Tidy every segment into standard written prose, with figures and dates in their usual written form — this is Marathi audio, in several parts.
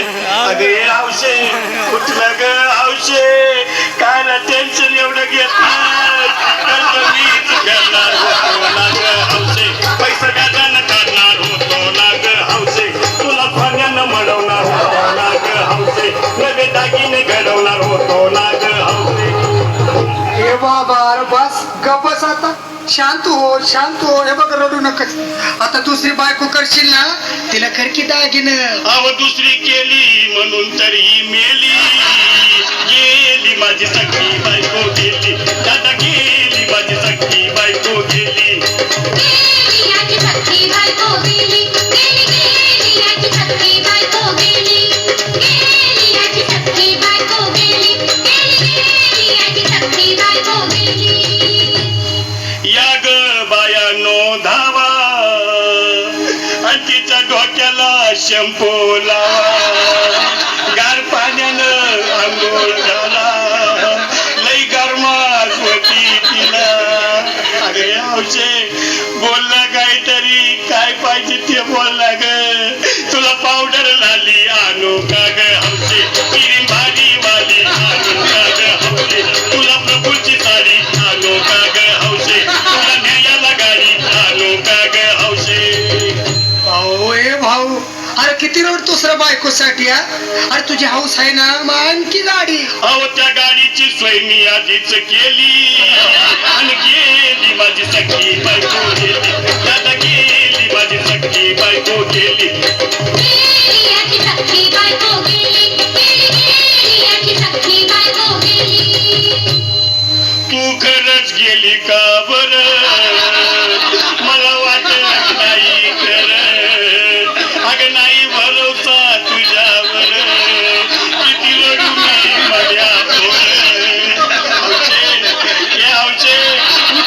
अगे हौशे कुठलं ग हौशे काय ना टेन्शन एवढं घेतलं हौशे पैसा व्याजानं काढणार होतो ना ग हौशे तुला पाण्यानं मळवणार होतो ना ग हौशे नवे दागिने घडवणार होतो ना ग हौशे. हे बाबा अरे बस गप बस आता शांत हो हे बघ रडू नकच आता दुसरी बायको करशील ना तिला खरकी दागिन अव दुसरी केली म्हणून तर ही मेली गेली माझी सखी बायको गेली दादा गेली माझी सखी बायको गेली याची सखी बायको गेली गेली याची सखी बायको गेली याची सखी बायको गेली याची सखी बायको गेली. या ग बायानो धावा आणि तिच्या डोक्याला शॅम्पू लावा गार पाण्यानं आंघोळ घाला लई गरमास होती तिला. अगे हौशे बोलला काहीतरी काय पाहिजे ते बोलला ग तुला पावडर लाली आणू का ग हौशे किरी भारी वाली आणू का ग हौशे तुला प्रभूची साडी आणू का ग हौशे तुला न्यायाला गाडी आणू का ग हौशे. भाऊ ए भाऊ अरे किती रडतोस रे बायकोसाठी अरे तुझी हौस आहे ना मग आणखी गाडी अहो त्या गाडीची सोय मी आधीच केली आणि गेली माझी सखी बायको गेली दादा गेली माझी सखी बायको गेली याची सखी बायको गेली याची सखी बायको गेली. तू खरंच गेली का बर मला वाटत नाही खरं अगं नाही भरोसा तुझ्यावर किती रडू मी माझ्यावर. हौशे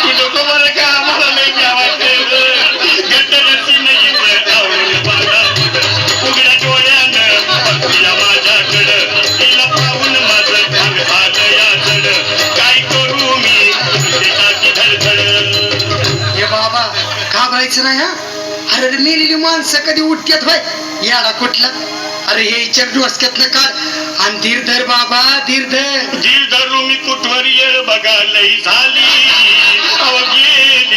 तू नको बरं का मला लई भ्या वाटते गटरची नाही आवडून बाळा उघड्या डोळ्यानं बघतीया माझ्याकडं तिला पाहून माझं भाग झालं या जड काय करू मी टाकी धडधड. हे बाबा घाबरायचं नाही अरे मेलेली माणसं कधी उठतात होय याला कुठला अरे हे इच्छा डोसक्यातलं काढ आणि धीर धर बाबा धीर धर जीव धरू मी कुठवर येळ बघा लई झाली अव गेली